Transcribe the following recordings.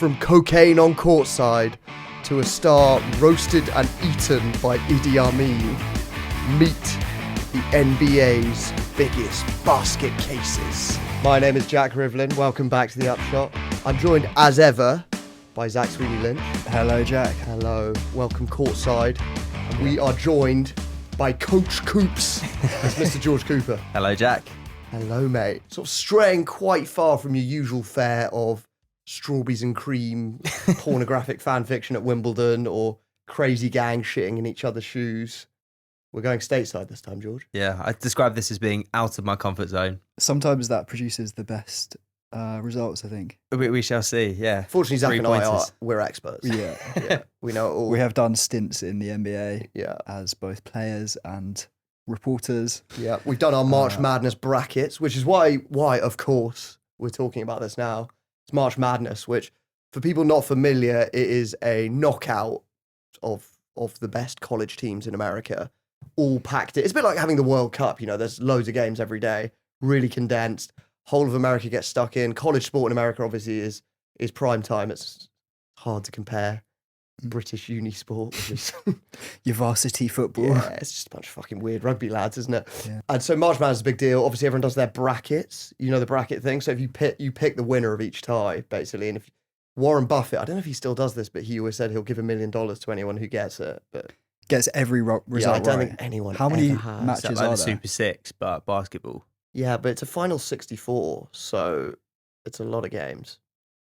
From cocaine on courtside to a star roasted and eaten by Idi Amin, meet the NBA's biggest basket cases. My name is Jack Rivlin. Welcome back to The Upshot. I'm joined, as ever, by Zach Sweeney-Lynch. Hello, Jack. Hello. Welcome courtside. And we are joined by Coach Coops. That's Mr. George Cooper. Hello, Jack. Hello, mate. Sort of straying quite far from your usual fare of strawberries and cream, pornographic fan fiction at Wimbledon, or crazy gang shitting in each other's shoes. We're going stateside this time, George. Yeah, I describe this as being out of my comfort zone. Sometimes that produces the best results, I think. We shall see, yeah. Fortunately, Zach and I pointers. we're experts. Yeah. We know it all. We have done stints in the NBA Yeah. as both players and reporters. Yeah, we've done our March Madness brackets, which is why, of course, we're talking about this now. It's March Madness, which, for people not familiar, it is a knockout of the best college teams in America, all packed in. It's a bit like having the World Cup, you know, there's loads of games every day, really condensed. Whole of America gets stuck in. College sport in America, obviously, is prime time. It's hard to compare. British uni sport, which is Your varsity football. yeah, it's just a bunch of fucking weird rugby lads, isn't it? Yeah. And so March Madness is a big deal. Obviously, everyone does their brackets. You know the bracket thing. So if you pick the winner of each tie, basically. And if Warren Buffett, I don't know if he still does this, but he always said he'll give $1 million to anyone who gets it. But Gets every result yeah, I don't right. think anyone. How many ever has. matches Is that like are the there? Super Six, but basketball. Yeah, but it's a final 64, so it's a lot of games.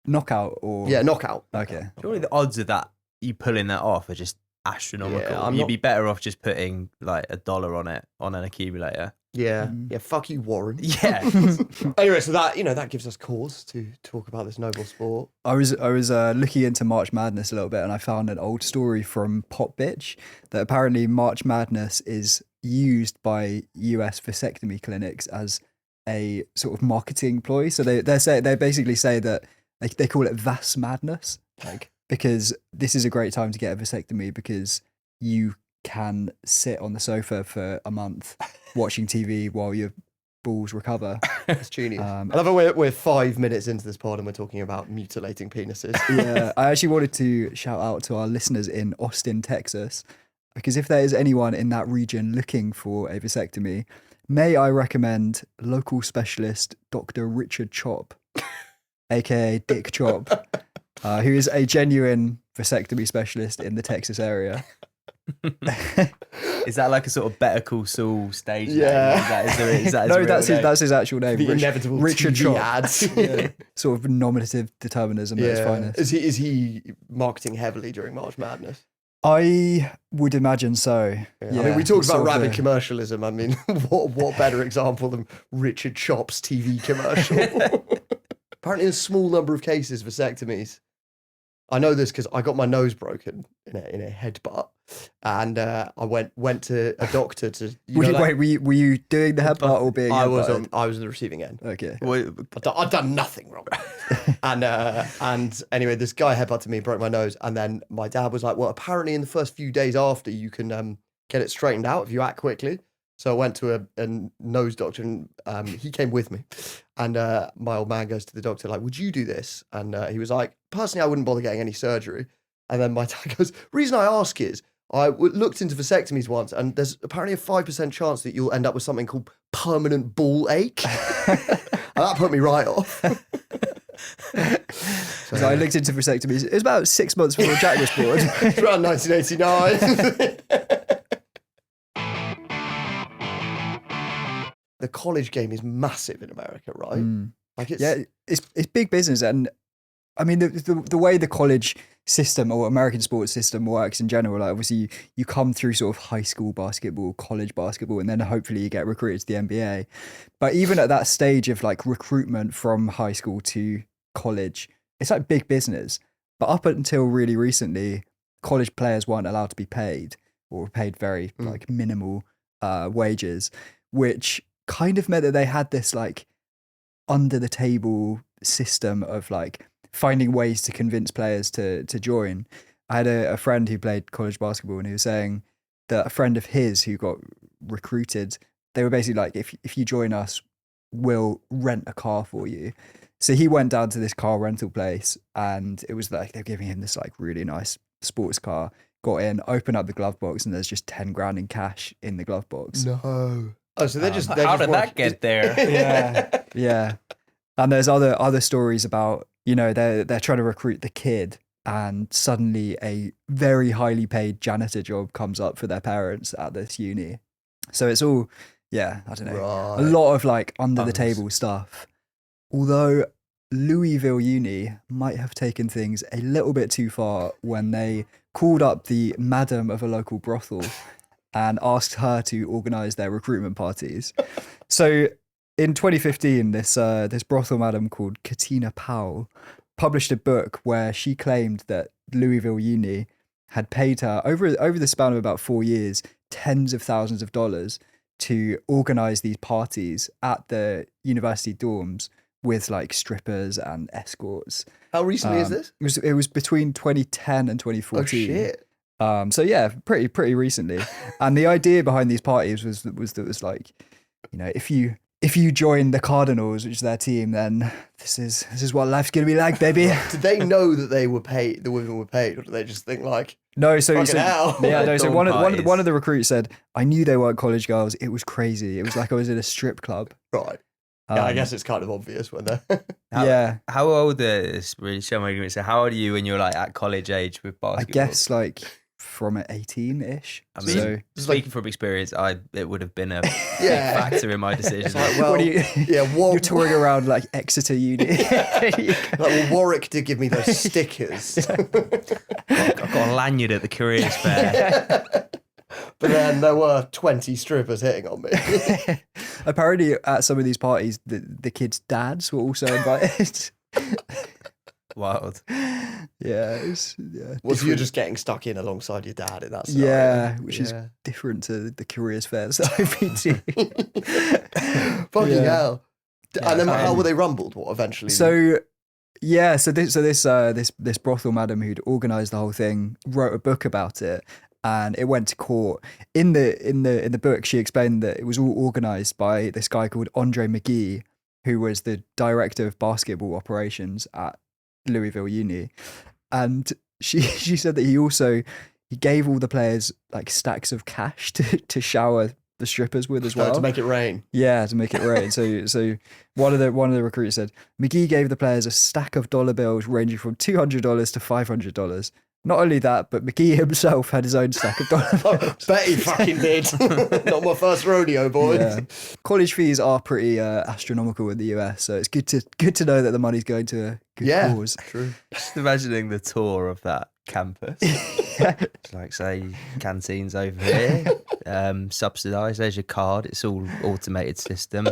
Knockout or... Yeah, knockout. Okay. Surely the odds of that, you pulling that off, are just astronomical. Yeah, You'd be better off just putting like $1 on it, on an accumulator. Yeah, yeah. Fuck you, Warren. Yeah. Anyway, so that gives us cause to talk about this noble sport. I was looking into March Madness a little bit, and I found an old story from Pop Bitch that apparently March Madness is used by US vasectomy clinics as a sort of marketing ploy. So they basically say that they call it Vas Madness, like, because this is a great time to get a vasectomy because you can sit on the sofa for a month watching TV while your balls recover. It's genius. Um, I love how we're 5 minutes into this pod and we're talking about mutilating penises. Yeah, I actually wanted to shout out to our listeners in Austin, Texas, because if there is anyone in that region looking for a vasectomy, may I recommend local specialist Dr. Richard Chopp, aka Dick Chopp, who is a genuine vasectomy specialist in the Texas area. Is that like a sort of Better Call Saul stage Yeah. name? Is that his No, real that's his actual name. The inevitable Richard TV Chopp. ads. Yeah. Sort of nominative determinism at its finest. Is he marketing heavily during March Madness? I would imagine so. Yeah. I mean, we talked about sort of rabid commercialism. I mean, what better example than Richard Chopp's TV commercial? Apparently, in a small number of cases, vasectomies. I know this because I got my nose broken in a headbutt, and I went to a doctor to. Wait, were you doing the headbutt or being? I was headbutted? I was on the receiving end. Okay. I'd done nothing wrong. and anyway, this guy headbutted me, broke my nose, and then my dad was like, "Well, apparently in the first few days after, you can get it straightened out if you act quickly." So I went to a nose doctor, and he came with me. And my old man goes to the doctor like, "Would you do this?" And he was like, "Personally, I wouldn't bother getting any surgery." And then my dad goes, "Reason I ask is I looked into vasectomies once, and there's apparently a 5% chance that you'll end up with something called permanent ball ache." And that put me right off. So I looked into vasectomies. It was about 6 months before Jack was born. It's around 1989. The college game is massive in America, right? Like it's big business, and I mean the way the college system or American sports system works in general. Like obviously you come through sort of high school basketball, college basketball, and then hopefully you get recruited to the NBA. But even at that stage of like recruitment from high school to college, it's like big business. But up until really recently, college players weren't allowed to be paid or paid very like minimal wages, which kind of meant that they had this like under the table system of like finding ways to convince players to join. I had a friend who played college basketball, and he was saying that a friend of his who got recruited, they were basically like, if you join us, we'll rent a car for you. So he went down to this car rental place, and it was like they're giving him this like really nice sports car. Got in, opened up the glove box, and there's just 10 grand in cash in the glove box. No. Oh, so they're just. How did that get there? Yeah, yeah. And there's other stories about, you know, they're trying to recruit the kid, and suddenly a very highly paid janitor job comes up for their parents at this uni. So it's all, yeah, I don't know, Right. a lot of like under the Puns. table stuff. Although Louisville Uni might have taken things a little bit too far when they called up the madam of a local brothel and asked her to organise their recruitment parties. So in 2015, this brothel madam called Katina Powell published a book where she claimed that Louisville Uni had paid her over the span of about 4 years tens of thousands of dollars to organise these parties at the university dorms with like strippers and escorts. How recently is this? It was between 2010 and 2014. Oh shit! So yeah, pretty recently. And the idea behind these parties was that it was like, you know, if you join the Cardinals, which is their team, then this is what life's gonna be like, baby. Did they know that they were paid? The women were paid, or did they just think like, No, so fucking hell? yeah, no. So Dorm one parties. of the recruits said, "I knew they weren't college girls. It was crazy. It was like I was in a strip club." Right? Yeah, I Um, guess it's kind of obvious when they're. Yeah, How old is really show my ignorance? So how old are you when you're like at college age with I basketball? guess like from 18-ish. I mean, so speaking from experience, it would have been a big Yeah. factor in my decision. It's like, well, what do you? yeah, You're touring around like Exeter Uni. Like, well, Warwick did give me those stickers, I've got a lanyard at the careers fair. but then there were 20 strippers hitting on me. Apparently, at some of these parties, the kids' dads were also invited. Wild. Yeah, yeah. Well, so you're just getting stuck in alongside your dad in that scenario. Yeah, which is Yeah. different to the careers fairs that I've been to. Fucking Yeah. hell. Yeah, And then how um, were they rumbled? What eventually? So yeah, so this brothel madam who'd organised the whole thing wrote a book about it, and it went to court. In the book, she explained that it was all organised by this guy called Andre McGee, who was the director of basketball operations at Louisville Uni, and she said that he gave all the players like stacks of cash to shower the strippers with as well. To make it rain. Yeah, to make it rain. So one of the recruiters said McGee gave the players a stack of dollar bills ranging from $200 to $500. Not only that, but McGee himself had his own stack of dollar Oh, bills. bet he fucking did. Not my first rodeo, boys. Yeah. College fees are pretty astronomical in the US, so it's good to know that the money's going to a good Yeah. cause. True. Just imagining the tour of that campus. It's like, say, canteens over here, subsidised. There's your card. It's all automated system.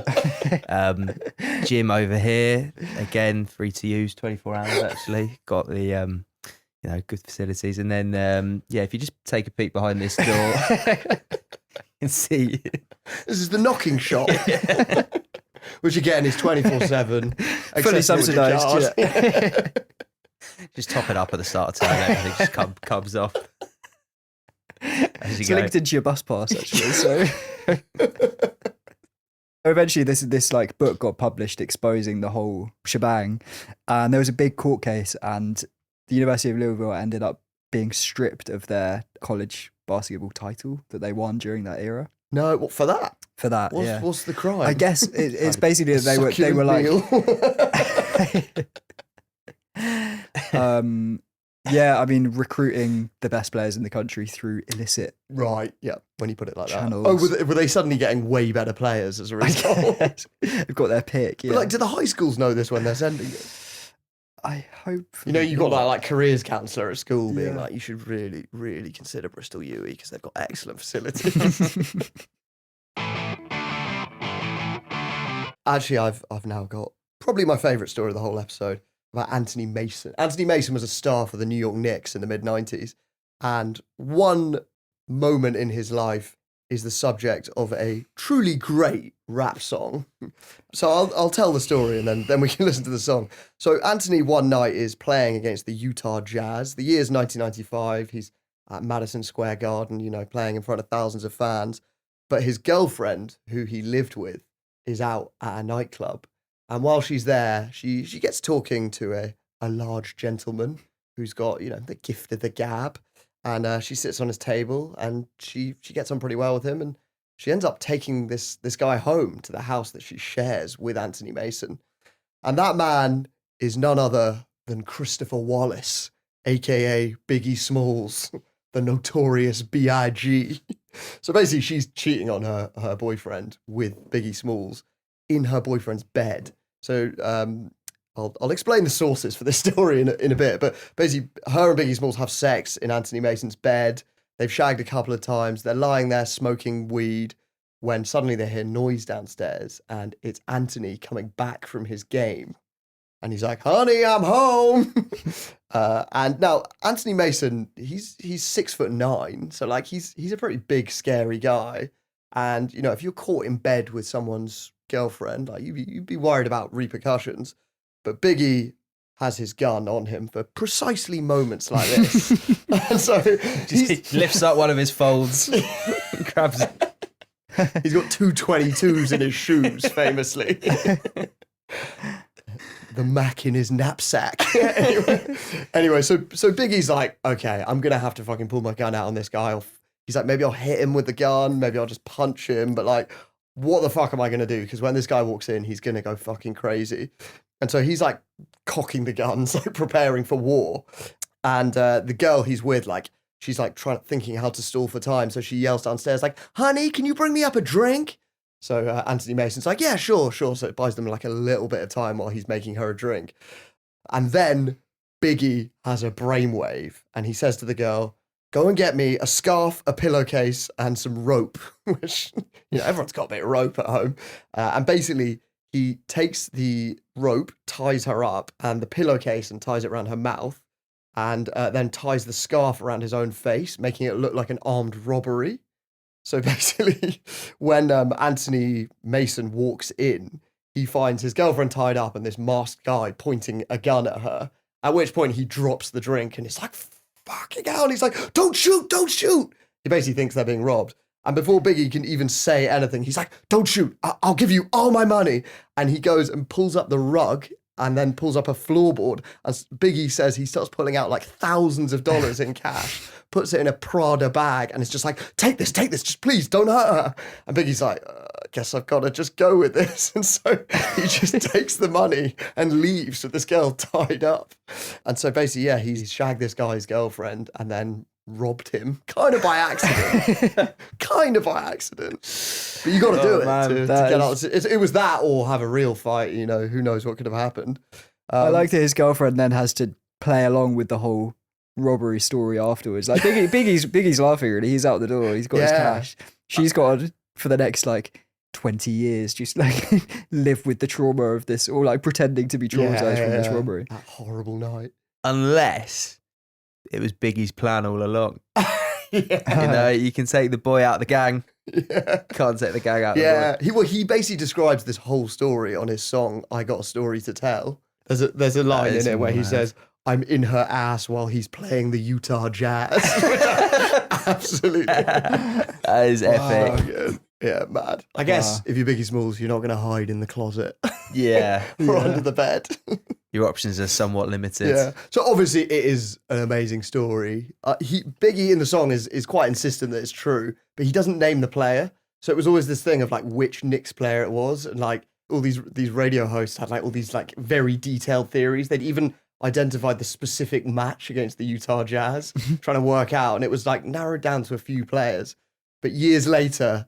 Gym over here, again, free to use, 24 hours actually. Got the good facilities. And then if you just take a peek behind this door and see. This is the knocking shop. Which again is 24/7. Fully subsidised. Yeah. Just top it up at the start of time, everything just comes off. As you It's go. linked into your bus pass actually. So eventually, this like book got published exposing the whole shebang, and there was a big court case, and the University of Louisville ended up being stripped of their college basketball title that they won during that era. No, what for that? For that, What's the crime? I guess it's basically that they were like. Yeah, I mean, recruiting the best players in the country through illicit. Right, yeah, when you put it like Channels. that. Oh, were they suddenly getting way better players as a result? They've got their pick. Yeah, But like, do the high schools know this when they're sending it? I hope. You know, you've got that like careers counsellor at school being Yeah. like, you should really, really consider Bristol UE because they've got excellent facilities. Actually, I've now got probably my favourite story of the whole episode about Anthony Mason. Anthony Mason was a star for the New York Knicks in the mid-90s. And one moment in his life is the subject of a truly great rap song. So I'll tell the story and then we can listen to the song. So Anthony one night is playing against the Utah Jazz. The year's 1995. He's at Madison Square Garden, you know, playing in front of thousands of fans. But his girlfriend, who he lived with, is out at a nightclub. And while she's there, she gets talking to a large gentleman who's got, the gift of the gab. And she sits on his table and she gets on pretty well with him. And she ends up taking this guy home to the house that she shares with Anthony Mason. And that man is none other than Christopher Wallace, a.k.a. Biggie Smalls, the notorious B.I.G. So basically, she's cheating on her boyfriend with Biggie Smalls in her boyfriend's bed. So I'll explain the sources for this story in a bit. But basically, her and Biggie Smalls have sex in Anthony Mason's bed. They've shagged a couple of times. They're lying there smoking weed when suddenly they hear noise downstairs, and it's Anthony coming back from his game. And he's like, honey, I'm home. And now Anthony Mason, he's 6'9", so like he's a pretty big, scary guy. And if you're caught in bed with someone's girlfriend, like you'd be worried about repercussions. But Biggie has his gun on him for precisely moments like this. And so he lifts up one of his folds, grabs it. He's got 222s in his shoes, famously. The Mac in his knapsack. Anyway, so Biggie's like, okay, I'm going to have to fucking pull my gun out on this guy. He's like, maybe I'll hit him with the gun. Maybe I'll just punch him. But like, what the fuck am I going to do? Because when this guy walks in, he's going to go fucking crazy. And so he's like cocking the guns, like preparing for war. And the girl he's with, like, she's like thinking how to stall for time. So she yells downstairs like, honey, can you bring me up a drink? So Anthony Mason's like, yeah, sure. So it buys them like a little bit of time while he's making her a drink. And then Biggie has a brainwave and he says to the girl, go and get me a scarf, a pillowcase, and some rope, which, everyone's got a bit of rope at home. And basically, he takes the rope, ties her up, and the pillowcase and ties it around her mouth, and then ties the scarf around his own face, making it look like an armed robbery. So basically, when Anthony Mason walks in, he finds his girlfriend tied up and this masked guy pointing a gun at her, at which point he drops the drink and it's like, fucking hell. And he's like, don't shoot, don't shoot. He basically thinks they're being robbed. And before Biggie can even say anything, he's like, don't shoot, I'll give you all my money. And he goes and pulls up the rug and then pulls up a floorboard. As Biggie says, he starts pulling out like thousands of dollars in cash, puts it in a Prada bag, and it's just like, take this, just please don't hurt her. And Biggie's like, I guess I've got to just go with this. And so he just takes the money and leaves with this girl tied up. And so basically, yeah, he's shagged this guy's girlfriend and then robbed him, kind of by accident. But you got to do it to get out. It was that or have a real fight, who knows what could have happened. I like that his girlfriend then has to play along with the whole robbery story afterwards. Like Biggie's laughing really. He's out the door. He's got his cash. She's got for the next like 20 years just like live with the trauma of this, or like pretending to be traumatized from this robbery. That horrible night. Unless it was Biggie's plan all along. You can take the boy out of the gang. Yeah. Can't take the gang out of the boy. He basically describes this whole story on his song, I Got a Story to Tell. There's a line in it where he says, I'm in her ass while he's playing the Utah Jazz. Absolutely. That is epic. Oh, yeah, mad. I guess if you're Biggie Smalls, you're not going to hide in the closet. Yeah. Or under the bed. Your options are somewhat limited. Yeah. So obviously it is an amazing story. Biggie in the song is quite insistent that it's true, but he doesn't name the player. So it was always this thing of like which Knicks player it was. And like all these radio hosts had like all these like very detailed theories. They'd even identified the specific match against the Utah Jazz, trying to work out. And it was like narrowed down to a few players. But years later,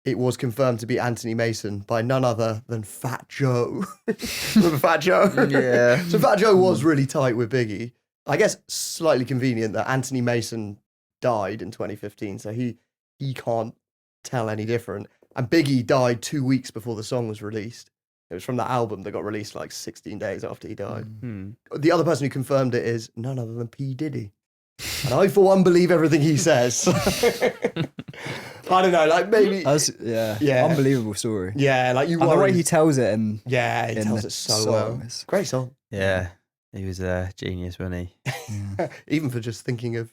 it was confirmed to be Anthony Mason by none other than Fat Joe. Remember Fat Joe? Yeah. So Fat Joe was really tight with Biggie. I guess slightly convenient that Anthony Mason died in 2015, so he can't tell any different. And Biggie died 2 weeks before the song was released. It was from that album that got released like 16 days after he died. Mm-hmm. The other person who confirmed it is none other than P. Diddy. And I, for one, believe everything he says. I don't know, like maybe... Unbelievable story. Yeah, like you and the way he tells it. And he tells it so well. Great song. Yeah, he was a genius, wasn't he? Yeah. Even for just thinking of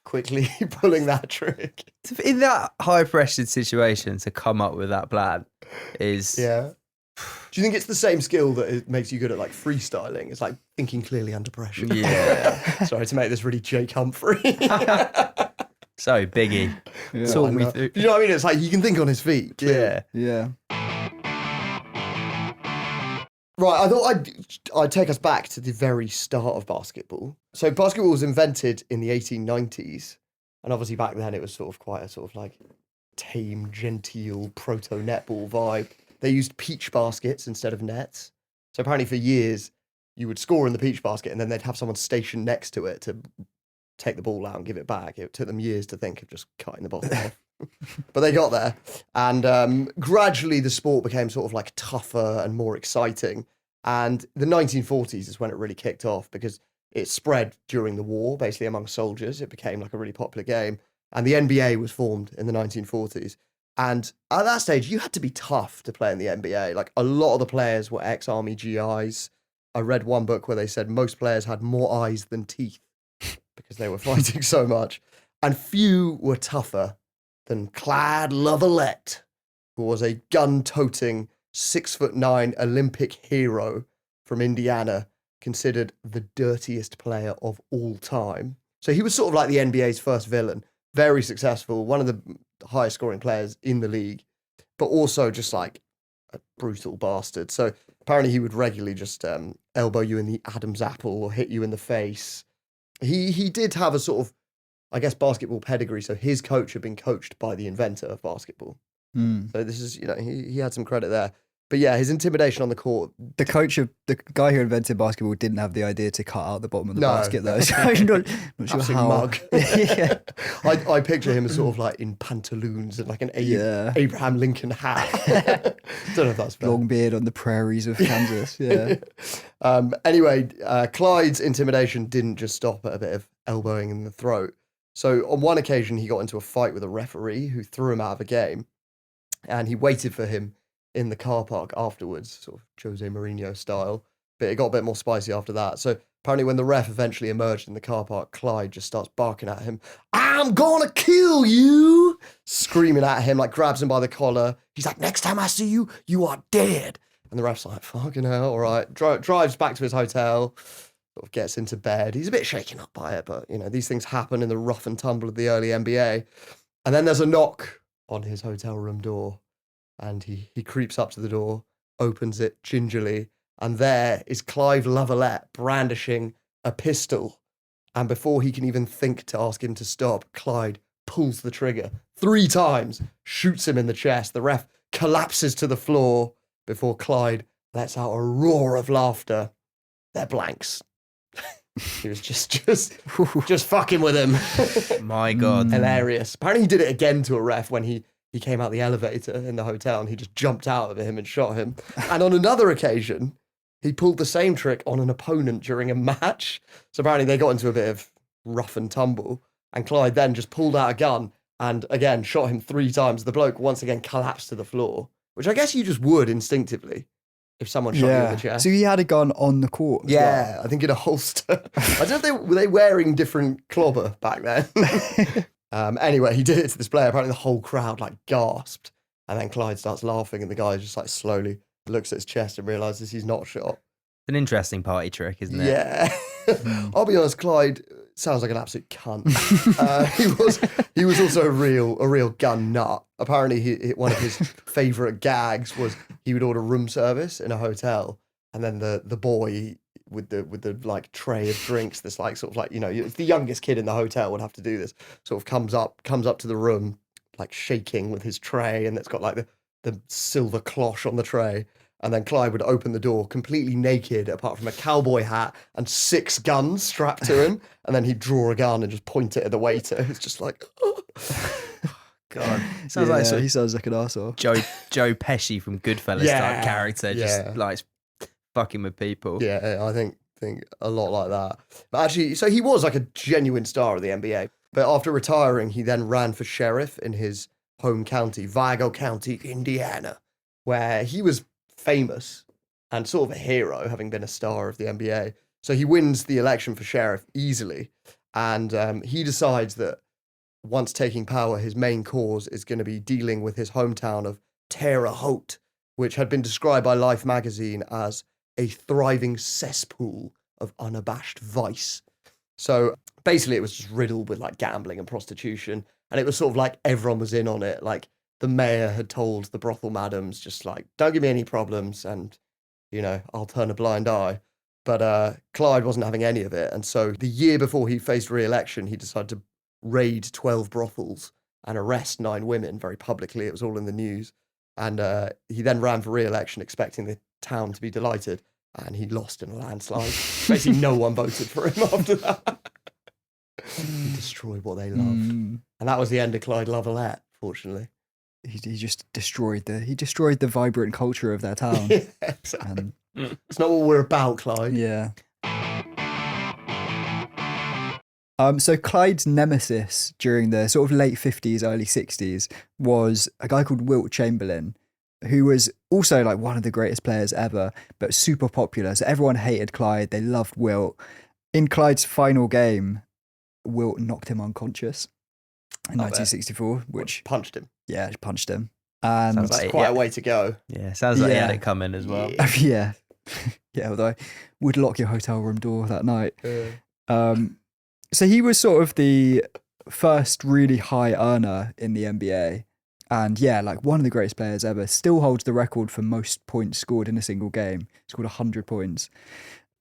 quickly pulling that trick. In that high-pressured situation, to come up with that plan is Do you think it's the same skill that it makes you good at like freestyling? It's like thinking clearly under pressure. Yeah. Sorry to make this really Jake Humphrey. So, Biggie, Yeah. talk me through. You know what I mean? It's like he can think on his feet. Clearly. Yeah. Right, I thought I'd take us back to the very start of basketball. So basketball was invented in the 1890s, and obviously back then it was sort of quite a sort of like tame, genteel proto-netball vibe. They used peach baskets instead of nets. So apparently for years you would score in the peach basket and then they'd have someone stationed next to it to take the ball out and give it back. It took them years to think of just cutting the ball off. But they got there, and gradually the sport became sort of like tougher and more exciting. And the 1940s is when it really kicked off because it spread during the war, basically among soldiers. It became like a really popular game. And the NBA was formed in the 1940s. And at that stage, you had to be tough to play in the NBA. Like a lot of the players were ex-army GIs. I read one book where they said most players had more eyes than teeth because they were fighting so much. And few were tougher than Clyde Lovellette, who was a gun-toting 6'9" Olympic hero from Indiana, considered the dirtiest player of all time. So he was sort of like the NBA's first villain, very successful, one of the highest scoring players in the league, but also just like a brutal bastard. So apparently he would regularly just elbow you in the Adam's apple or hit you in the face. He did have a sort of, I guess, basketball pedigree. So his coach had been coached by the inventor of basketball. So this is, he had some credit there. But yeah, his intimidation on the court. The guy who invented basketball didn't have the idea to cut out the bottom of the No, basket though. no. So I'm not sure Absolute how. mug. Yeah. I picture him as sort of like in pantaloons and like an Yeah. Abraham Lincoln hat. Don't know if that's fair. Long beard on the prairies of Kansas. Yeah. Anyway, Clyde's intimidation didn't just stop at a bit of elbowing in the throat. So on one occasion, he got into a fight with a referee who threw him out of a game, and he waited for him in the car park afterwards, sort of Jose Mourinho style. But it got a bit more spicy after that. So apparently when the ref eventually emerged in the car park, Clyde just starts barking at him, "I'm gonna kill you!" Screaming at him, like grabs him by the collar. He's like, "Next time I see you, you are dead." And the ref's like, "Fucking hell, all right." Drives back to his hotel, sort of gets into bed. He's a bit shaken up by it, but, these things happen in the rough and tumble of the early NBA. And then there's a knock on his hotel room door. And he creeps up to the door, opens it gingerly, and there is Clyde Lovellette brandishing a pistol. And before he can even think to ask him to stop, Clyde pulls the trigger 3 times, shoots him in the chest. The ref collapses to the floor before Clyde lets out a roar of laughter. They're blanks. He was just fucking with him. My God. Hilarious. Apparently he did it again to a ref when he came out the elevator in the hotel and he just jumped out of him and shot him. And on another occasion, he pulled the same trick on an opponent during a match. So apparently they got into a bit of rough and tumble. And Clyde then just pulled out a gun and again shot him 3 times. The bloke once again collapsed to the floor, which I guess you just would instinctively if someone shot you in the chest. So he had a gun on the court. As Yeah, I think in a holster. I don't know were they wearing different clobber back then. Anyway, he did it to this player. Apparently the whole crowd like gasped. And then Clyde starts laughing and the guy just like slowly looks at his chest and realises he's not shot. An interesting party trick, isn't it? Yeah. I'll be honest, Clyde sounds like an absolute cunt. He was also a real gun nut. Apparently one of his favourite gags was he would order room service in a hotel and then the boy with the like tray of drinks, this like sort of like, it's the youngest kid in the hotel would have to do this, sort of comes up to the room like shaking with his tray, and it's got like the silver cloche on the tray, and then Clyde would open the door completely naked apart from a cowboy hat and 6 guns strapped to him, and then he'd draw a gun and just point it at the waiter. It's just like God, Sounds like he sounds like an arsehole. Joe Pesci from Goodfellas type character, just like fucking with people. Yeah, I think a lot like that. But actually, so he was like a genuine star of the NBA. But after retiring, he then ran for sheriff in his home county, Vigo County, Indiana, where he was famous and sort of a hero, having been a star of the NBA. So he wins the election for sheriff easily. And he decides that once taking power, his main cause is going to be dealing with his hometown of Terre Haute, which had been described by Life magazine as a thriving cesspool of unabashed vice. So basically it was just riddled with like gambling and prostitution. And it was sort of like everyone was in on it. Like the mayor had told the brothel madams, just like, don't give me any problems and, you know, I'll turn a blind eye. But Clyde wasn't having any of it. And so the year before he faced re-election, he decided to raid 12 brothels and arrest 9 women very publicly. It was all in the news. And he then ran for re-election expecting the town to be delighted. And he lost in a landslide. Basically, no one voted for him after that. He destroyed what they love. And that was the end of Clyde Lovellette, fortunately. He just destroyed the vibrant culture of their town. Yeah, exactly. It's not what we're about, Clyde. Yeah. So Clyde's nemesis during the sort of late 50s, early 60s was a guy called Wilt Chamberlain, who was also like one of the greatest players ever, but super popular. So everyone hated Clyde. They loved Wilt. In Clyde's final game, Wilt knocked him unconscious in 1964, which punched him. Yeah, punched him. And Sounds like quite a way to go. Yeah, sounds like he had it coming as well. Yeah. Yeah, although I would lock your hotel room door that night. So he was sort of the first really high earner in the NBA. And yeah, like one of the greatest players ever. Still holds the record for most points scored in a single game. He scored 100 points.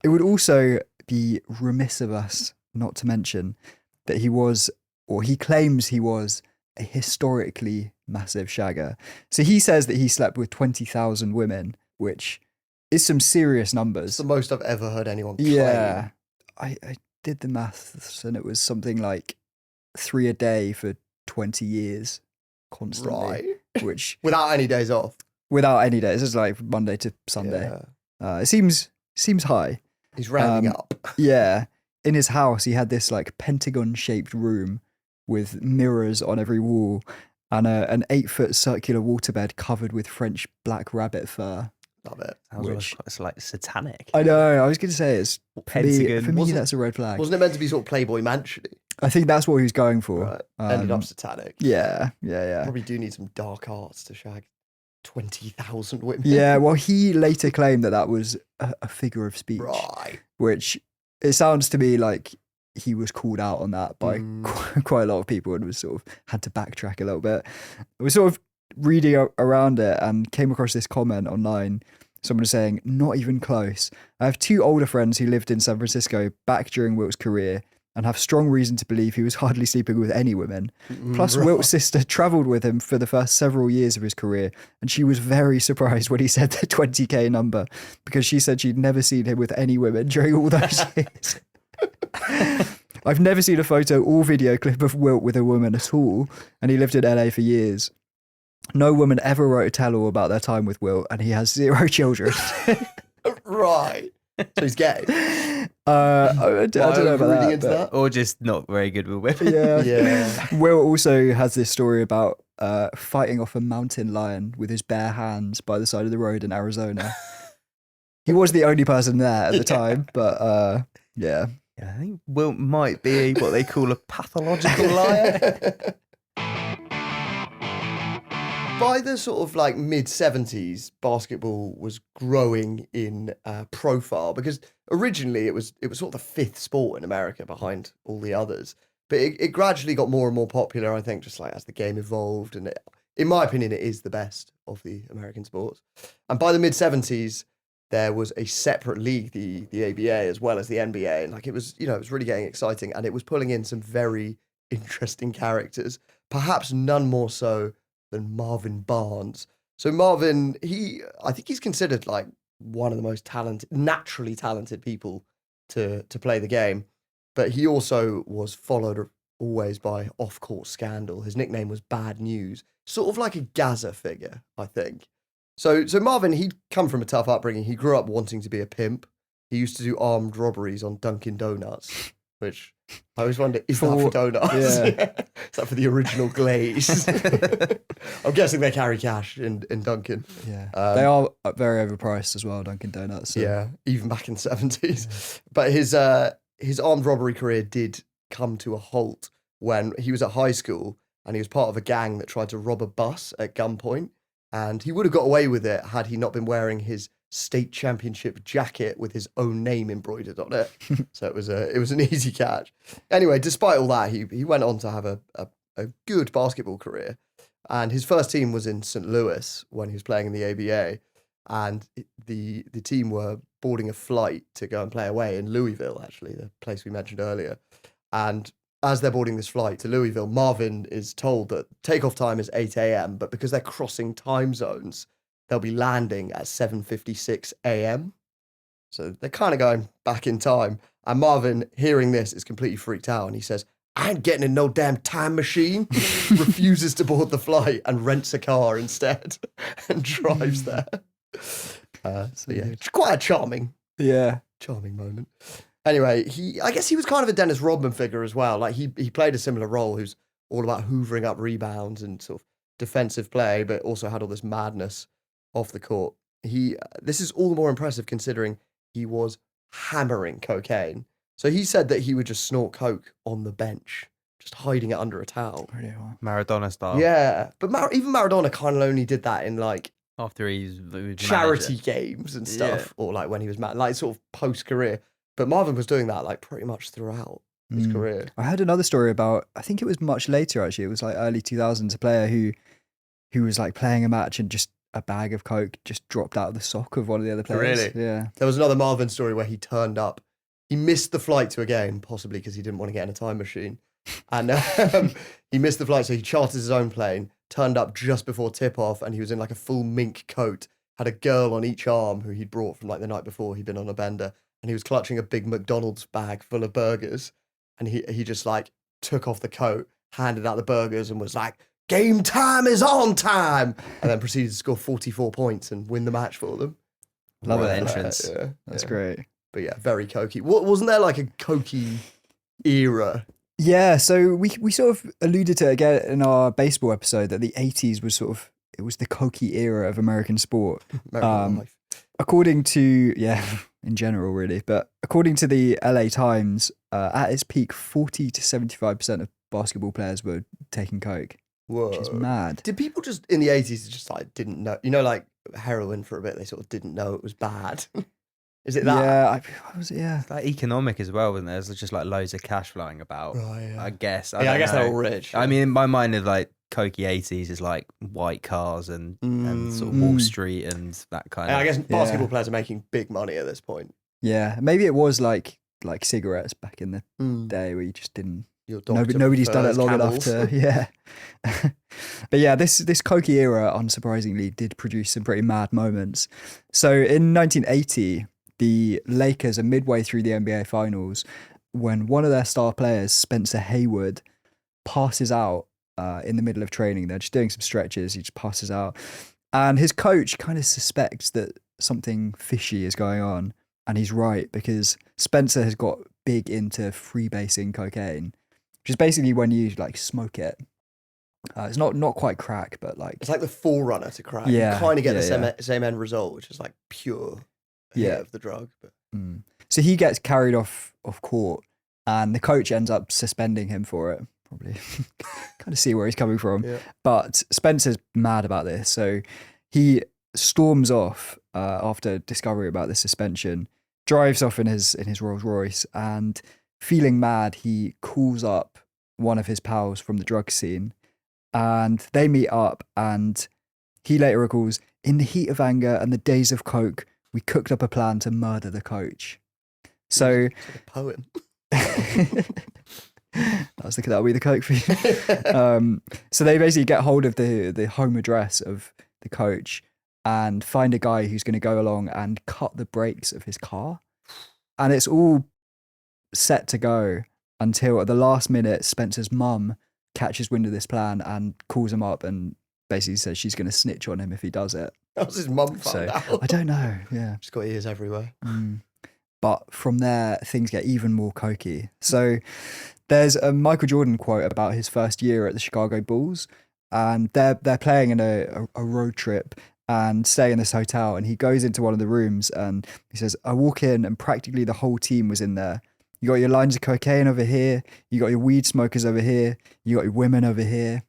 It would also be remiss of us not to mention that he claims he was a historically massive shagger. So he says that he slept with 20,000 women, which is some serious numbers. It's the most I've ever heard anyone claim. Yeah. I did the maths and it was something like 3 a day for 20 years constantly. Right. Which without any days off. Without any days. It's like Monday to Sunday. Yeah. It seems high. He's rounding up. Yeah. In his house, he had this like pentagon-shaped room with mirrors on every wall and an 8-foot circular waterbed covered with French black rabbit fur. Love it. It's like satanic. I know. I was going to say it's Pentagon. For me, that's a red flag. Wasn't it meant to be sort of Playboy Mansion? I think that's what he was going for. Right. Ended up satanic. Yeah. Probably do need some dark arts to shag 20,000 women. Yeah. Well, he later claimed that was a figure of speech. Right. Which it sounds to me like he was called out on that by quite a lot of people and was sort of had to backtrack a little bit. I was sort of reading around it and came across this comment online. Someone was saying, not even close. I have 2 older friends who lived in San Francisco back during Wilt's career and have strong reason to believe he was hardly sleeping with any women. Plus, Wilt's sister travelled with him for the first several years of his career, and she was very surprised when he said the 20K number because she said she'd never seen him with any women during all those years. I've never seen a photo or video clip of Wilt with a woman at all, and he lived in LA for years. No woman ever wrote a tell-all about their time with Wilt, and he has 0 children. Right. So he's gay. I don't know about that. Or just not very good with women. Yeah. Wilt also has this story about fighting off a mountain lion with his bare hands by the side of the road in Arizona. He was the only person there at the time, but yeah. Yeah, I think Wilt might be what they call a pathological liar. By the sort of like mid-70s, basketball was growing in profile because originally it was sort of the 5th sport in America behind all the others. But it gradually got more and more popular, I think, just like as the game evolved. And in my opinion, it is the best of the American sports. And by the mid-70s, there was a separate league, the ABA, as well as the NBA. And like it was really getting exciting. And it was pulling in some very interesting characters, perhaps none more so than Marvin Barnes. So Marvin, I think he's considered like one of the most naturally talented people to play the game. But he also was followed always by off-court scandal. His nickname was Bad News, sort of like a Gaza figure, I think. So Marvin, he'd come from a tough upbringing. He grew up wanting to be a pimp. He used to do armed robberies on Dunkin' Donuts, which I always wonder, is that for donuts? Yeah. Is that for the original glaze? I'm guessing they carry cash in Dunkin'. Yeah. They are very overpriced as well, Dunkin' Donuts. So. Yeah, even back in the 70s. Yeah. But his armed robbery career did come to a halt when he was at high school and he was part of a gang that tried to rob a bus at gunpoint. And he would have got away with it had he not been wearing his state championship jacket with his own name embroidered on it. So it was an easy catch. Anyway, despite all that, he went on to have a good basketball career. And his first team was in St. Louis when he was playing in the ABA. And the team were boarding a flight to go and play away in Louisville, actually, the place we mentioned earlier. And as they're boarding this flight to Louisville, Marvin is told that takeoff time is 8 a.m., but because they're crossing time zones, they'll be landing at 7:56 a.m. So they're kind of going back in time. And Marvin, hearing this, is completely freaked out. And he says, I ain't getting in no damn time machine. Refuses to board the flight and rents a car instead and drives there. So yeah, it's quite a charming moment. Anyway, I guess he was kind of a Dennis Rodman figure as well. Like he played a similar role, who's all about hoovering up rebounds and sort of defensive play, but also had all this madness off the court. This is all the more impressive considering he was hammering cocaine. So he said that he would just snort coke on the bench, just hiding it under a towel. Really well. Maradona style. Yeah, but even Maradona kind of only did that in like After he's charity games and stuff, or like when he was like sort of post career. But Marvin was doing that like pretty much throughout his career. I heard another story about, I think it was much later actually. It was like early 2000s, a player who was like playing a match and just a bag of coke just dropped out of the sock of one of the other players. Really? Yeah. There was another Marvin story where he turned up. He missed the flight to a game, possibly because he didn't want to get in a time machine. And he missed the flight, so he chartered his own plane, turned up just before tip-off, and he was in like a full mink coat, had a girl on each arm who he'd brought from like the night before. He'd been on a bender, and he was clutching a big McDonald's bag full of burgers. And he just like took off the coat, handed out the burgers, and was like, game time is on time! And then proceeded to score 44 points and win the match for them. Love that entrance. That's great. But yeah, very cokey. Wasn't there like a cokey era? Yeah, so we sort of alluded to it again in our baseball episode that the 80s was it was the cokey era of American sport. American life. According to, in general really, but according to the LA Times, at its peak, 40 to 75% of basketball players were taking coke, Whoa. which is mad. Did people just in the 80s just like didn't know? You know, like heroin for a bit, they sort of didn't know it was bad. Is it that? Yeah, It's like economic as well, isn't there? There's just like loads of cash flowing about. Right, yeah. I guess. I guess they're all rich. I mean, in my mind, of like cokey 80s is like white cars and sort of Wall Street and that kind of. I guess basketball players are making big money at this point. Yeah, maybe it was like cigarettes back in the day where you just didn't. Nobody's done it long enough to, But yeah, this cokey era, unsurprisingly, did produce some pretty mad moments. So in 1980, the Lakers are midway through the NBA Finals when one of their star players, Spencer Haywood, passes out in the middle of training. They're just doing some stretches. He just passes out. And his coach kind of suspects that something fishy is going on. And he's right, because Spencer has got big into freebasing cocaine, which is basically when you like smoke it. It's not quite crack, but like... It's like the forerunner to crack. Yeah, You kind of get the same end result, which is like pure hit of the drug. But. So he gets carried off court and the coach ends up suspending him for it. Probably kind of see where he's coming from. Yeah. But Spencer's mad about this. So he storms off after discovery about the suspension, drives off in his Rolls Royce, and feeling mad, he calls up one of his pals from the drug scene and they meet up, and he later recalls, in the heat of anger and the days of coke, we cooked up a plan to murder the coach. So it's like a poem. I was thinking that'll be the coke for you. So they basically get hold of the home address of the coach and find a guy who's going to go along and cut the brakes of his car. And it's all set to go until at the last minute, Spencer's mum catches wind of this plan and calls him up and basically says she's going to snitch on him if he does it. How's his mum found out? I don't know. Yeah. She's got ears everywhere. But from there, things get even more cokey. So there's a Michael Jordan quote about his first year at the Chicago Bulls, and they're playing in a road trip and stay in this hotel, and he goes into one of the rooms and he says, I walk in and practically the whole team was in there. You got your lines of cocaine over here, you got your weed smokers over here, you got your women over here.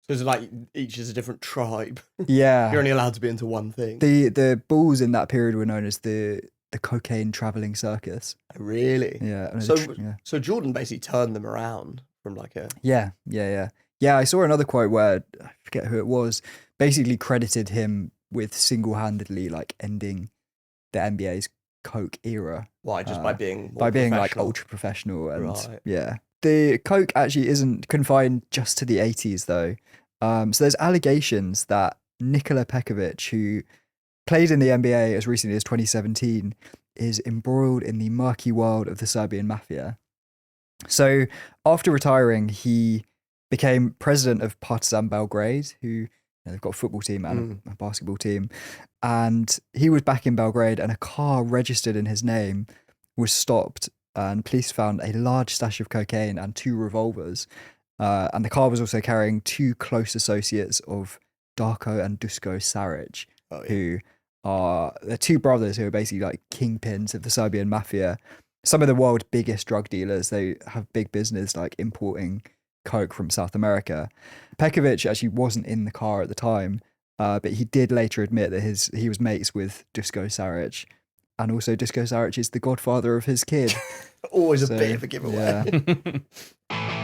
So it's like each is a different tribe. Yeah. You're only allowed to be into one thing. The Bulls in that period were known as the cocaine traveling circus. Really? Yeah. and So, yeah. so Jordan basically turned them around from like a. Yeah. I saw another quote where I forget who it was, basically credited him with single-handedly like ending the NBA's coke era. Why? Just by being more by being like professional? ultra professional and Right. yeah. The coke actually isn't confined just to the 80s though. So there's allegations that Nikola Pekovic, who played in the NBA as recently as 2017, is embroiled in the murky world of the Serbian mafia. So after retiring, he became president of Partizan Belgrade, who they've got a football team and a basketball team. And he was back in Belgrade and a car registered in his name was stopped and police found a large stash of cocaine and 2 revolvers. And the car was also carrying 2 close associates of Darko and Dusko Saric, who are the 2 brothers who are basically like kingpins of the Serbian mafia. Some of the world's biggest drug dealers. They have big business like importing coke from South America. Pekovic actually wasn't in the car at the time, but he did later admit that he was mates with Dusko Saric. And also Dusko Saric is the godfather of his kid. Always a bit of a giveaway. Yeah.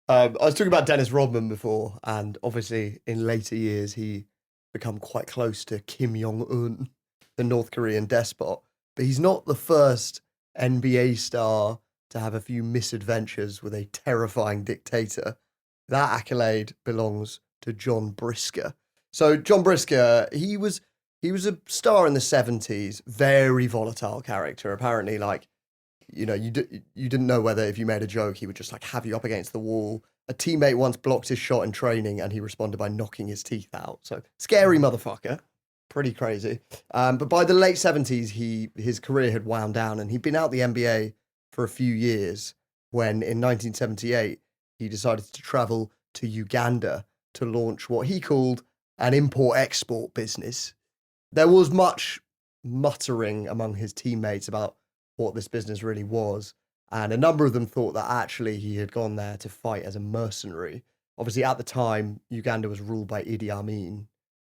I was talking about Dennis Rodman before, and obviously in later years he become quite close to Kim Jong-un, the North Korean despot. But he's not the first NBA star to have a few misadventures with a terrifying dictator. That accolade belongs to John Brisker. So John Brisker, he was a star in the 70s, very volatile character. Apparently, like, you know, you didn't know whether if you made a joke, he would just like have you up against the wall. A teammate once blocked his shot in training and he responded by knocking his teeth out. So scary motherfucker. Pretty crazy. But by the late 70s, his career had wound down and he'd been out the NBA for a few years when in 1978, he decided to travel to Uganda to launch what he called an import-export business. There was much muttering among his teammates about what this business really was. And a number of them thought that actually he had gone there to fight as a mercenary. Obviously, at the time, Uganda was ruled by Idi Amin,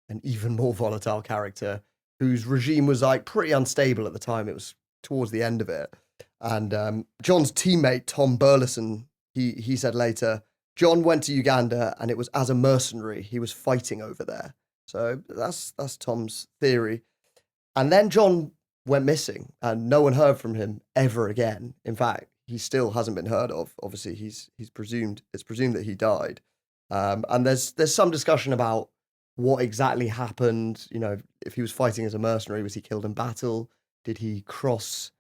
an even more volatile character whose regime was like pretty unstable at the time. It was towards the end of it. And John's teammate, Tom Burleson, he said later, John went to Uganda and it was as a mercenary. He was fighting over there. So that's Tom's theory. And then John went missing and no one heard from him ever again. In fact, he still hasn't been heard of. Obviously, it's presumed that he died. And there's some discussion about what exactly happened. You know, if he was fighting as a mercenary, was he killed in battle? Did he cross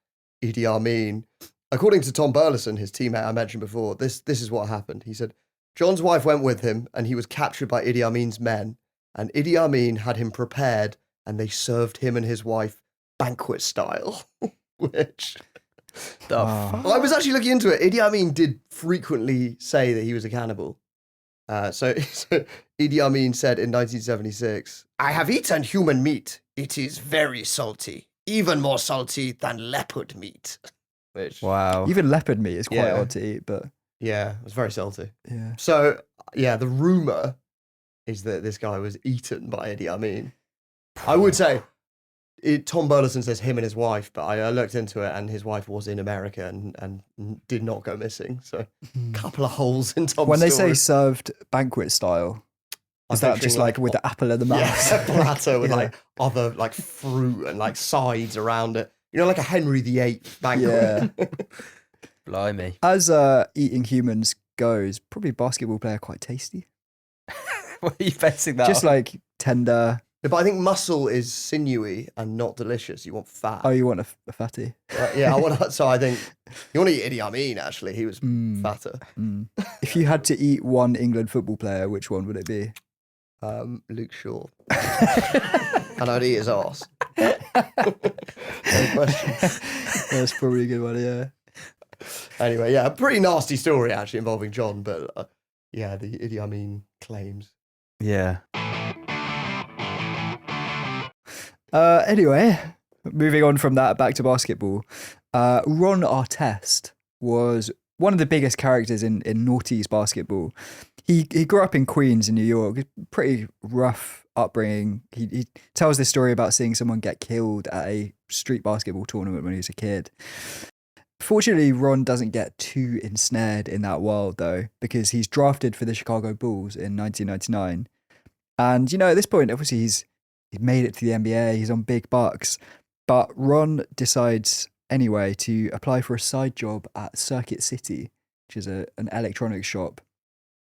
Idi Amin? According to Tom Burleson, his teammate I mentioned before, this is what happened. He said, John's wife went with him and he was captured by Idi Amin's men. And Idi Amin had him prepared and they served him and his wife banquet style, which... I was actually looking into it. Idi Amin did frequently say that he was a cannibal. So Idi Amin said in 1976, I have eaten human meat. It is very salty, even more salty than leopard meat. Which, Wow. Even leopard meat is quite Yeah. odd to eat, but yeah, it was very salty. yeah. So, yeah, the rumour is that this guy was eaten by Idi Amin. I would say, Tom Burleson says him and his wife, but I looked into it and his wife was in America and did not go missing. So, a couple of holes in Tom's When they story. say served banquet style, I'm is that picturing just like with the apple in the mouth? Yeah, a platter with Yeah. like other like fruit and like sides around it. You know, like a Henry VIII banquet. Yeah. Blimey. As eating humans goes, probably basketball player quite tasty. What are you basing that Just on? like tender. Yeah, but I think muscle is sinewy and not delicious. You want fat. Oh, you want a fatty? Yeah, I want. So I think you want to eat Idi Amin. Actually, he was fatter. If you had to eat one England football player, which one would it be? Luke Shaw, and I'd eat his arse. No question. That's probably a good one. Yeah. Anyway, yeah, a pretty nasty story actually involving John, but yeah, the Idi Amin claims. Yeah. Anyway, moving on from that back to basketball. Ron Artest was one of the biggest characters in noughties basketball. He grew up in Queens in New York. Pretty rough upbringing. He tells this story about seeing someone get killed at a street basketball tournament when he was a kid. Fortunately, Ron doesn't get too ensnared in that world, though, because he's drafted for the Chicago Bulls in 1999. And, at this point, obviously, he's made it to the NBA. He's on big bucks. But Ron decides, anyway, to apply for a side job at Circuit City, which is an electronics shop.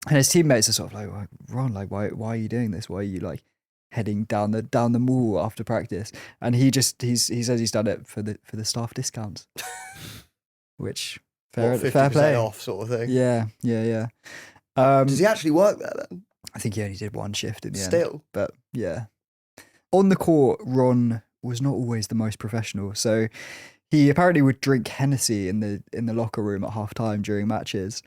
And his teammates are sort of like, Ron, like, why are you doing this? Why are you, like, heading down the mall after practice? And he says he's done it for the staff discounts. Which fair 50% play off sort of thing. Yeah. Does he actually work there then? I think he only did one shift in the end. Still, but yeah. On the court, Ron was not always the most professional. So he apparently would drink Hennessy in the locker room at halftime during matches,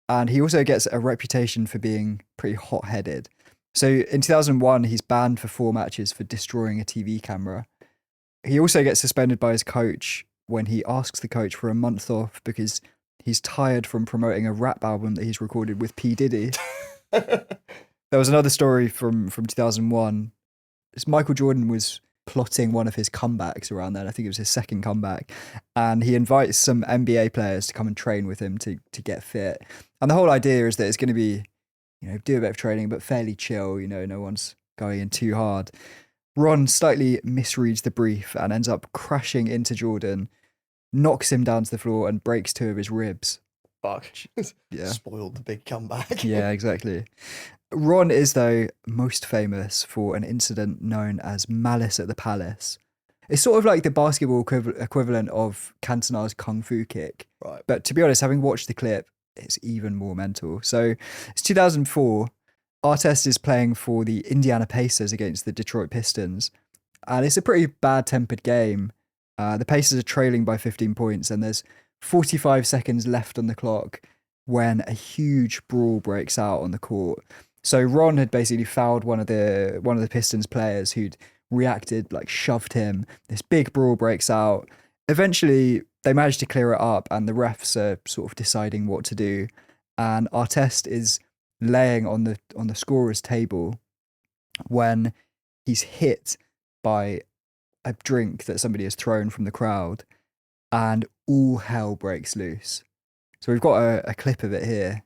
and he also gets a reputation for being pretty hot-headed. So in 2001, he's banned for 4 matches for destroying a TV camera. He also gets suspended by his coach when he asks the coach for a month off because he's tired from promoting a rap album that he's recorded with P. Diddy. There was another story from 2001. Michael Jordan was plotting one of his comebacks around then. I think it was his second comeback. And he invites some NBA players to come and train with him to get fit. And the whole idea is that it's going to be, do a bit of training, but fairly chill. No one's going in too hard. Ron slightly misreads the brief and ends up crashing into Jordan, knocks him down to the floor and breaks 2 of his ribs. Fuck. Yeah. Spoiled the big comeback. Yeah, exactly. Ron is, though, most famous for an incident known as Malice at the Palace. It's sort of like the basketball equivalent of Cantona's Kung Fu kick. Right. But to be honest, having watched the clip, it's even more mental. So it's 2004. Artest is playing for the Indiana Pacers against the Detroit Pistons. And it's a pretty bad-tempered game. The Pacers are trailing by 15 points and there's 45 seconds left on the clock when a huge brawl breaks out on the court. So Ron had basically fouled one of the Pistons players who'd reacted, like shoved him. This big brawl breaks out. Eventually, they manage to clear it up and the refs are sort of deciding what to do. And Artest is laying on the scorer's table when he's hit by a drink that somebody has thrown from the crowd and all hell breaks loose. So we've got a clip of it here.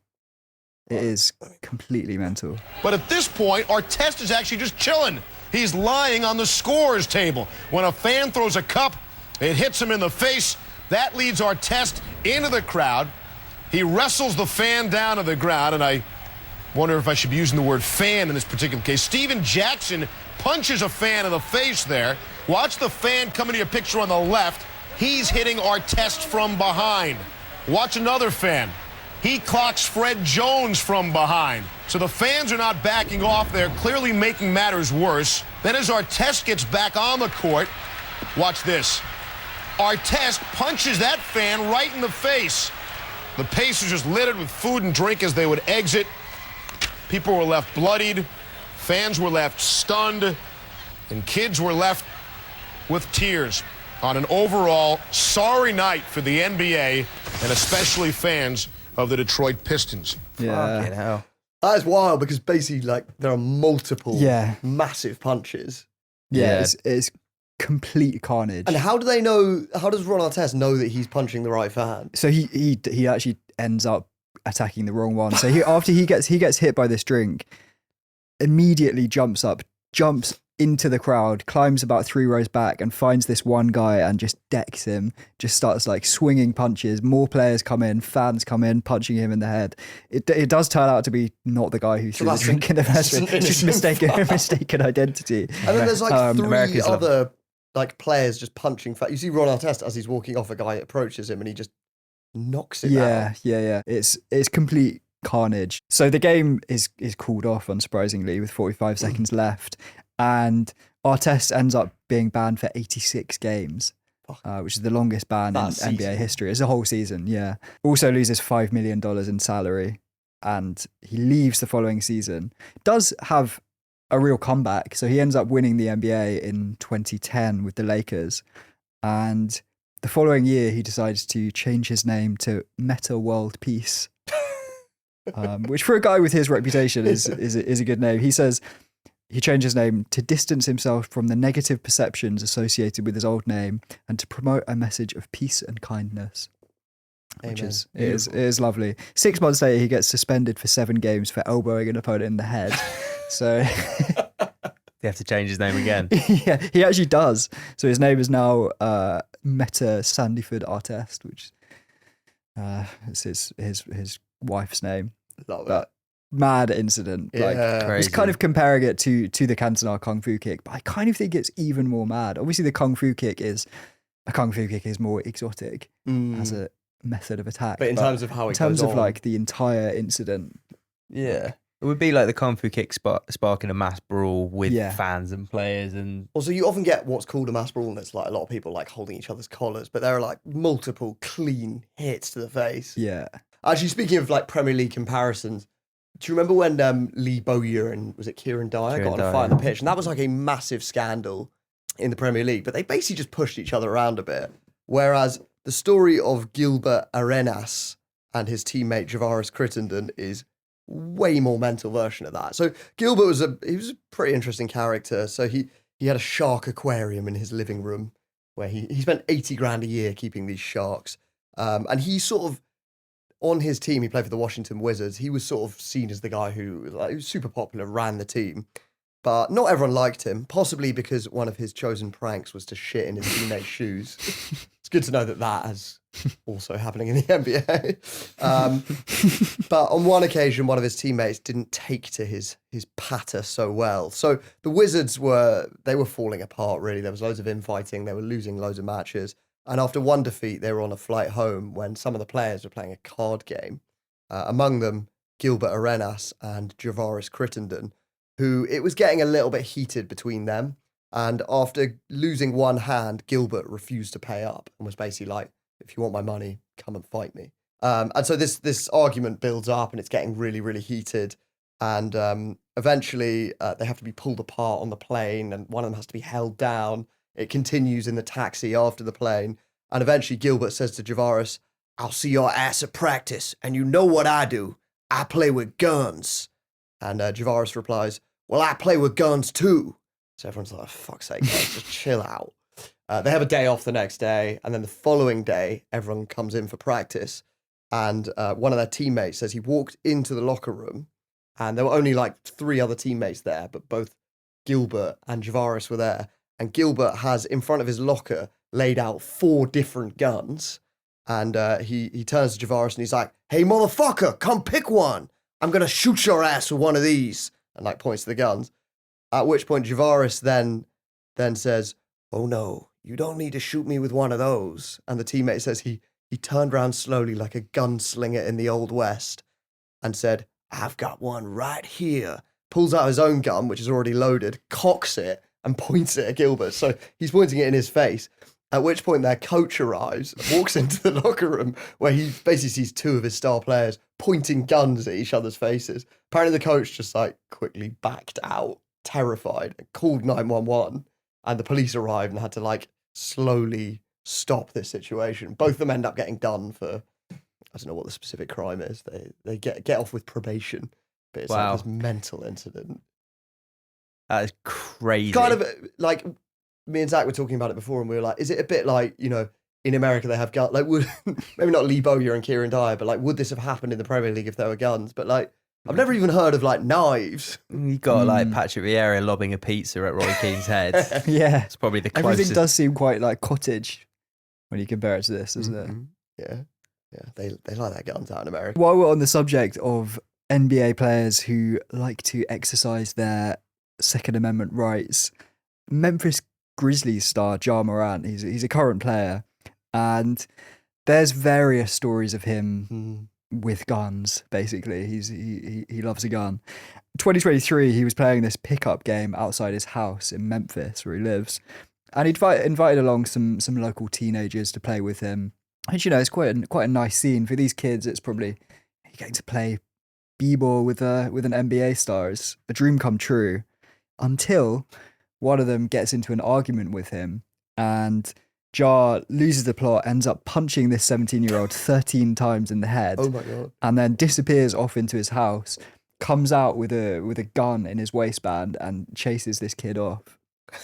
It is completely mental. But at this point, Artest is actually just chilling. He's lying on the scorer's table. When a fan throws a cup, it hits him in the face. That leads Artest into the crowd. He wrestles the fan down to the ground, and I wonder if I should be using the word fan in this particular case. Steven Jackson punches a fan in the face there. Watch the fan come into your picture on the left. He's hitting Artest from behind. Watch another fan. He clocks Fred Jones from behind. So the fans are not backing off. They're clearly making matters worse. Then as Artest gets back on the court, watch this. Artest punches that fan right in the face. The Pacers just littered with food and drink as they would exit. People were left bloodied. Fans were left stunned. And kids were left with tears on an overall sorry night for the NBA and especially fans of the Detroit Pistons. Yeah. Fucking hell. That is wild because basically, like, there are multiple massive punches. Yeah. It's complete carnage. And how do they know? How does Ron Artest know that he's punching the right fan? So he actually ends up attacking the wrong one. So after he gets hit by this drink, immediately jumps into the crowd, climbs about 3 rows back and finds this one guy and just decks him, just starts like swinging punches. More players come in, fans come in, punching him in the head. It does turn out to be not the guy who threw the drink in the first place. It's just mistaken identity. And then there's like 3 Americans love other like players just punching. You see Ron Artest as he's walking off, a guy approaches him and he just knocks him out. Yeah. It's complete carnage. So the game is called off, unsurprisingly, with 45 seconds left. And Artest ends up being banned for 86 games, which is the longest ban in NBA history. It's a whole season, yeah. Also loses $5 million in salary, and he leaves the following season. Does have a real comeback, so he ends up winning the NBA in 2010 with the Lakers. And the following year, he decides to change his name to Meta World Peace, which for a guy with his reputation is a good name. He says he changed his name to distance himself from the negative perceptions associated with his old name and to promote a message of peace and kindness. Which is lovely. 6 months later, he gets suspended for 7 games for elbowing an opponent in the head. So They have to change his name again. yeah, he actually does. So his name is now Meta Sandyford Artest, which is his wife's name. Love But it. mad incident. Yeah. Like, he's kind of comparing it to the Cantona Kung Fu kick, but I kind of think it's even more mad. Obviously, the Kung Fu kick is more exotic as a method of attack. But in terms of how it in terms goes of on, like the entire incident, Yeah. It would be like the Kung Fu kick sparking a mass brawl with Yeah. fans and players. And also, you often get what's called a mass brawl, and it's like a lot of people like holding each other's collars, but there are like multiple clean hits to the face. yeah. Actually, speaking of like Premier League comparisons, do you remember when Lee Bowyer and was it Kieran Dyer got on a fight on the pitch? And that was like a massive scandal in the Premier League, but they basically just pushed each other around a bit. Whereas the story of Gilbert Arenas and his teammate Javaris Crittenden is way more mental version of that. So Gilbert was a pretty interesting character. So he had a shark aquarium in his living room where he spent 80 grand a year keeping these sharks. And he sort of, on his team, he played for the Washington Wizards. He was sort of seen as the guy who was super popular, ran the team. But not everyone liked him, possibly because one of his chosen pranks was to shit in his teammates' shoes. It's good to know that is also happening in the NBA. But on one occasion, one of his teammates didn't take to his patter so well. So the Wizards were falling apart, really. There was loads of infighting. They were losing loads of matches. And after one defeat, they were on a flight home when some of the players were playing a card game. Among them, Gilbert Arenas and Javaris Crittenden, who it was getting a little bit heated between them. And after losing one hand, Gilbert refused to pay up and was basically like, if you want my money, come and fight me. And so this argument builds up and it's getting really, really heated. And eventually they have to be pulled apart on the plane and one of them has to be held down. It continues in the taxi after the plane. And eventually Gilbert says to Javaris, I'll see your ass at practice. And you know what I do. I play with guns. And Javaris replies, well, I play with guns too. So everyone's like, fuck's sake, guys, just chill out. They have a day off the next day. And then the following day, everyone comes in for practice. And one of their teammates says he walked into the locker room and there were only like 3 other teammates there, but both Gilbert and Javaris were there. And Gilbert has in front of his locker laid out 4 different guns. And he turns to Javaris and he's like, hey, motherfucker, come pick one. I'm going to shoot your ass with one of these. And like points to the guns. At which point Javaris then says, oh no, you don't need to shoot me with one of those. And the teammate says he turned around slowly like a gunslinger in the Old West and said, I've got one right here. Pulls out his own gun, which is already loaded, cocks it and points it at Gilbert. So he's pointing it in his face. At which point their coach arrives, walks into the locker room where he basically sees 2 of his star players pointing guns at each other's faces. Apparently the coach just like quickly backed out, terrified, and called 911. And the police arrived and had to like slowly stop this situation. Both of them end up getting done for, I don't know what the specific crime is. They get off with probation. But it's like this mental incident. that is crazy. Kind of like me and Zach were talking about it before and we were like, is it a bit like, you know, in America they have guns, like would, maybe not Lee Bowyer and Kieran Dyer, but like would this have happened in the Premier League if there were guns? But like, I've never even heard of like knives. You got like Patrick Vieira lobbing a pizza at Roy Keane's head. Yeah. It's probably the closest. Everything does seem quite like cottage when you compare it to this, doesn't it? Yeah, they like their guns out in America. While we're on the subject of NBA players who like to exercise their Second Amendment rights, Memphis Grizzlies star Ja Morant, he's a current player, and there's various stories of him with guns. Basically, he loves a gun. 2023, he was playing this pickup game outside his house in Memphis, where he lives, and he'd invited along some local teenagers to play with him. And you know, it's quite a nice scene for these kids. It's probably getting to play b-ball with an NBA star. It's a dream come true, until one of them gets into an argument with him, and Ja loses the plot, ends up punching this 17-year-old 13 times in the head, Oh my God. and then disappears off into his house, comes out with a gun in his waistband and chases this kid off.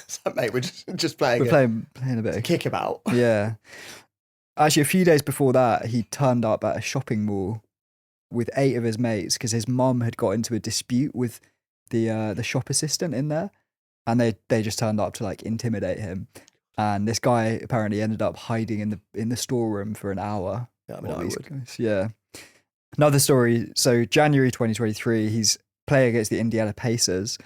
So, mate, we're just playing We're playing a bit of kickabout. Yeah. Actually, a few days before that, he turned up at a shopping mall with 8 of his mates because his mum had got into a dispute with the shop assistant in there, and they just turned up to like intimidate him. And this guy apparently ended up hiding in the storeroom for an hour. Yeah, I mean, while I these would. guys- yeah. Another story. So January 2023, he's playing against the Indiana Pacers,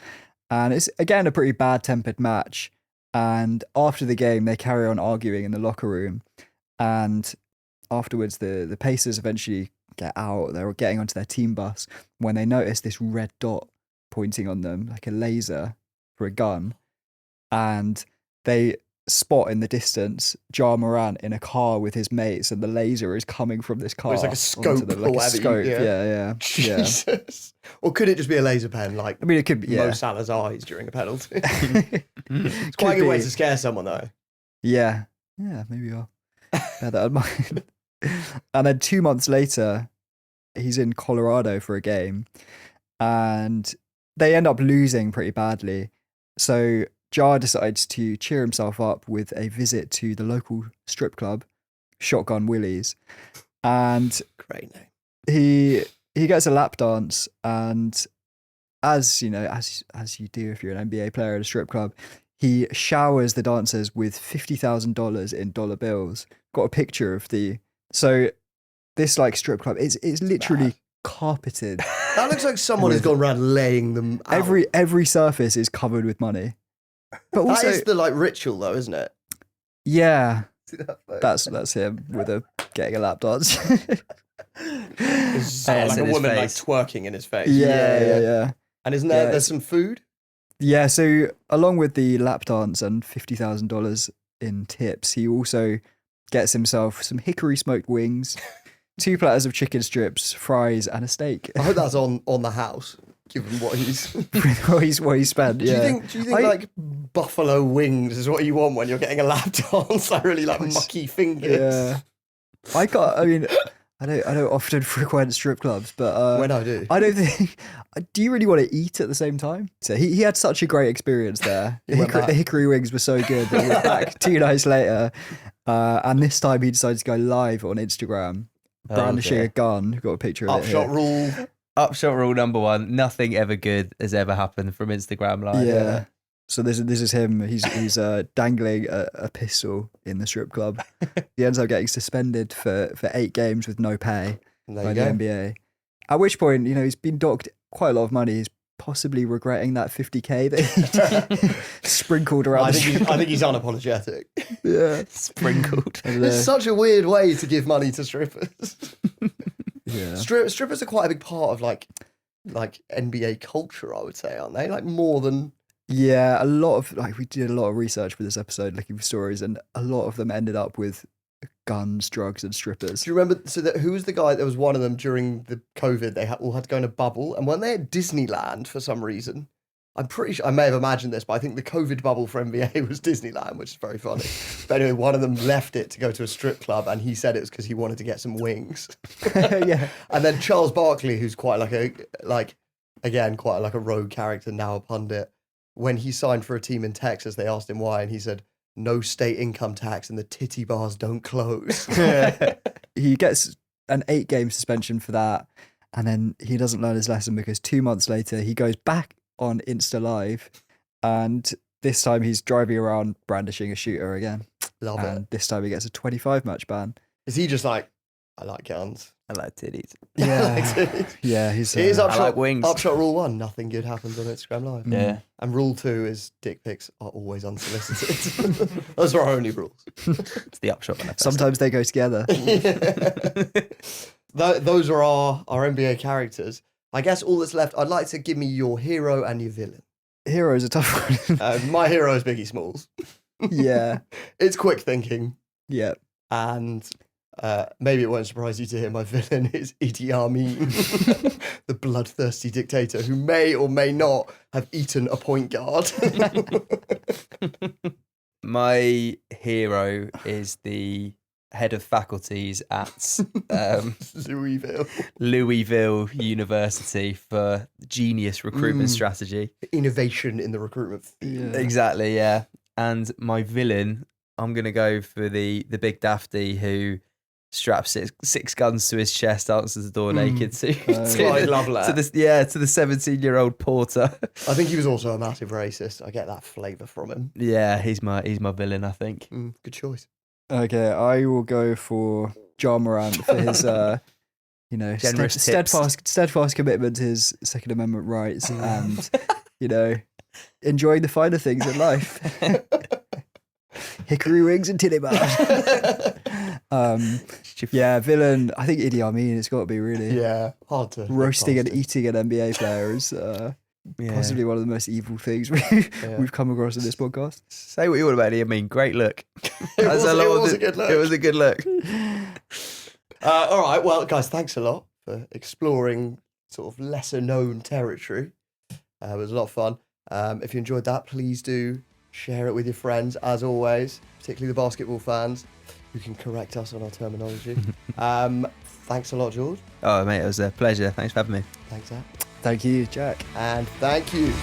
and it's again a pretty bad-tempered match. And after the game, they carry on arguing in the locker room. And afterwards, the Pacers eventually get out. They're getting onto their team bus when they notice this red dot pointing on them, like a laser for a gun. And they spot in the distance Morant in a car with his mates, and the laser is coming from this car. It's like a scope onto them, or whatever. Yeah. Jesus. Or could it just be a laser pen, like I mean, it could be. Mo Yeah. Salah's eyes during a penalty? It's quite a good way to scare someone, though. Yeah, maybe I'll bear that in mind. And then 2 months later, he's in Colorado for a game, and they end up losing pretty badly. So Ja decides to cheer himself up with a visit to the local strip club, Shotgun Willie's, and Great name. he gets a lap dance, and as you know, as you do if you're an NBA player at a strip club, he showers the dancers with $50,000 in dollar bills. Got a picture of so this like strip club is literally carpeted. That looks like someone has gone around laying them out. Every surface is covered with money. But That also, is the like ritual, though, isn't it? yeah, See that photo? that's him with getting a lap dance. It's Hands like in a his woman like face. twerking in his face. yeah. And isn't Yeah, there's some food? Yeah, so along with the lap dance and $50,000 in tips, he also gets himself some hickory smoked wings, 2 platters of chicken strips, fries, and a steak. I hope that's on the house, given what he's. what he spent. Do Yeah. you think like buffalo wings is what you want when you're getting a lap dance? Like really like mucky fingers. Yeah. I don't often frequent strip clubs, but When I do. I don't think. Do you really want to eat at the same time? So he had such a great experience there. The hickory wings were so good that he was back 2 nights later, and this time he decided to go live on Instagram, brandishing a gun. Got a picture of it Upshot here. rule. Upshot rule number 1: nothing ever good has ever happened from Instagram Live. Yeah. So this is him. He's dangling a pistol in the strip club. He ends up getting suspended for 8 games with no pay There by you the go. NBA. At which point, he's been docked quite a lot of money. He's possibly regretting that $50K that he sprinkled around. I the think strip. he's unapologetic. Yeah. Sprinkled. I don't know. It's such a weird way to give money to strippers. Yeah. Strippers are quite a big part of like NBA culture, I would say, aren't they? Like more than. Yeah, a lot of we did a lot of research for this episode, looking for stories, and a lot of them ended up with guns, drugs, and strippers. Do you remember? So who was the guy? There was one of them during the COVID. They all had to go in a bubble, and when they at Disneyland for some reason, I'm pretty sure I may have imagined this, but I think the COVID bubble for NBA was Disneyland, which is very funny. But anyway, one of them left it to go to a strip club, and he said it was because he wanted to get some wings. Yeah. And then Charles Barkley, who's quite like a rogue character, now a pundit. When he signed for a team in Texas, they asked him why, and he said, "No state income tax and the titty bars don't close." He gets an 8-game suspension for that, and then he doesn't learn his lesson because 2 months later he goes back on Insta Live, and this time he's driving around brandishing a shooter again. Love it. And this time he gets a 25-match ban. Is he just like, I like guns? I like titties. Yeah, yeah. He's Here's I upshot, like wings. upshot rule 1, nothing good happens on Instagram Live. Yeah. And rule 2 is dick pics are always unsolicited. Those are our only rules. It's the upshot manifesto. sometimes they go together. Those are our NBA characters. I guess all that's left, I'd like to give me your hero and your villain. Hero's a tough one. My hero is Biggie Smalls. Yeah, It's quick thinking. yeah. And maybe it won't surprise you to hear my villain is Idi Amin, the bloodthirsty dictator who may or may not have eaten a point guard. My hero is the head of faculties at Louisville University for genius recruitment strategy. Innovation in the recruitment field. Yeah. Exactly, yeah. And my villain, I'm going to go for the big dafty who straps six guns to his chest, answers the door naked to Clyde Lovellette. to the 17-year-old porter. I think he was also a massive racist. I get that flavour from him. Yeah, he's my villain, I think. Good choice. Okay, I will go for John Morant for his, Generous tips. steadfast commitment to his Second Amendment rights and, enjoying the finer things in life. Hickory rings and titty bars. Villain. I think Idi Amin. It's got to be really. Yeah, hard to Roasting and eating an NBA player is possibly one of the most evil things we've come across in this podcast. Say what you want about it. I mean, great look. It was a good look. It was a good look. All right, well, guys, thanks a lot for exploring sort of lesser known territory. It was a lot of fun. If you enjoyed that, please do share it with your friends, as always, particularly the basketball fans who can correct us on our terminology. Thanks a lot, George. Oh, mate, it was a pleasure. Thanks for having me. Thanks, Zach. Thank you, Jack. And thank you.